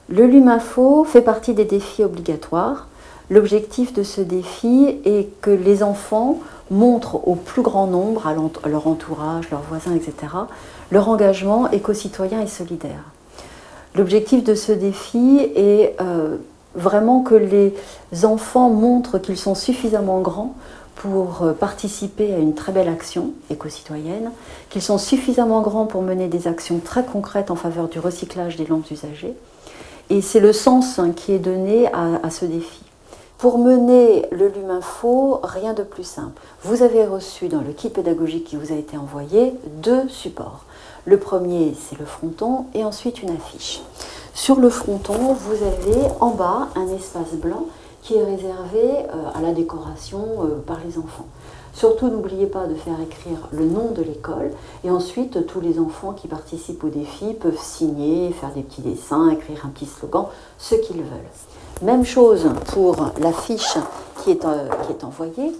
Le Luminfo fait partie des défis obligatoires. L'objectif de ce défi est que les enfants montrent au plus grand nombre, à leur entourage, leurs voisins, etc., leur engagement éco-citoyen et solidaire. L'objectif de ce défi est vraiment que les enfants montrent qu'ils sont suffisamment grands pour participer à une très belle action éco-citoyenne, qu'ils sont suffisamment grands pour mener des actions très concrètes en faveur du recyclage des lampes usagées. Et c'est le sens qui est donné à ce défi. Pour mener le Luminfo, rien de plus simple. Vous avez reçu dans le kit pédagogique qui vous a été envoyé 2 supports. Le premier, c'est le fronton et ensuite une affiche. Sur le fronton, vous avez en bas un espace blanc qui est réservé à la décoration par les enfants. Surtout, n'oubliez pas de faire écrire le nom de l'école et ensuite, tous les enfants qui participent au défi peuvent signer, faire des petits dessins, écrire un petit slogan, ce qu'ils veulent. Même chose pour l'affiche qui est envoyée.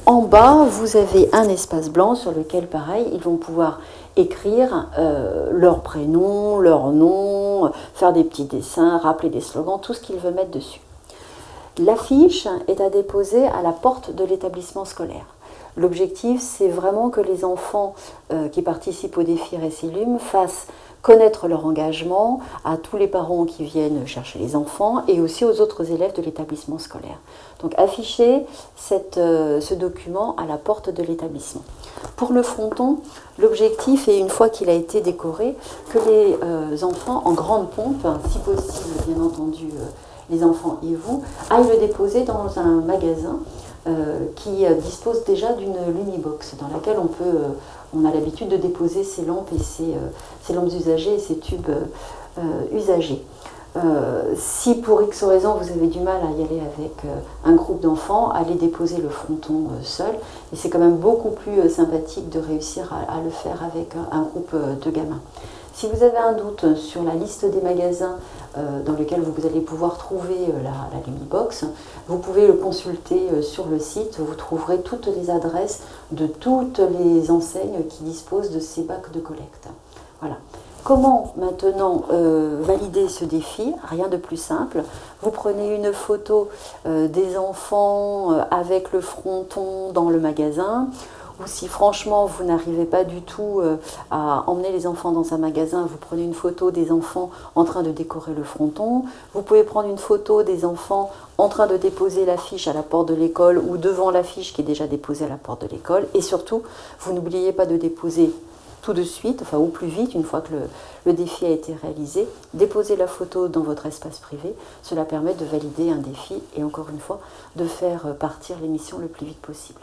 En bas, vous avez un espace blanc sur lequel, pareil, ils vont pouvoir écrire leur prénom, leur nom, faire des petits dessins, rappeler des slogans, tout ce qu'ils veulent mettre dessus. L'affiche est à déposer à la porte de l'établissement scolaire. L'objectif, c'est vraiment que les enfants qui participent au défi Récilum fassent connaître leur engagement à tous les parents qui viennent chercher les enfants et aussi aux autres élèves de l'établissement scolaire. Donc afficher ce document à la porte de l'établissement. Pour le fronton, l'objectif est, une fois qu'il a été décoré, que les enfants, en grande pompe, si possible bien entendu les enfants et vous, aillent le déposer dans un magasin qui dispose déjà d'une Lumibox dans laquelle on a l'habitude de déposer ces lampes et ces lampes usagées et ces tubes usagés. Si pour X raison vous avez du mal à y aller avec un groupe d'enfants, allez déposer le fronton seul. Et c'est quand même beaucoup plus sympathique de réussir à le faire avec un groupe de gamins. Si vous avez un doute sur la liste des magasins dans lesquels vous allez pouvoir trouver la Lumibox, vous pouvez le consulter sur le site. Vous trouverez toutes les adresses de toutes les enseignes qui disposent de ces bacs de collecte. Voilà. Comment maintenant valider ce défi? Rien de plus simple. Vous prenez une photo des enfants avec le fronton dans le magasin. Ou si franchement vous n'arrivez pas du tout à emmener les enfants dans un magasin, vous prenez une photo des enfants en train de décorer le fronton. Vous pouvez prendre une photo des enfants en train de déposer l'affiche à la porte de l'école ou devant l'affiche qui est déjà déposée à la porte de l'école. Et surtout, vous n'oubliez pas de déposer tout de suite, enfin au plus vite, une fois que le défi a été réalisé, déposez la photo dans votre espace privé. Cela permet de valider un défi et encore une fois, de faire partir l'émission le plus vite possible.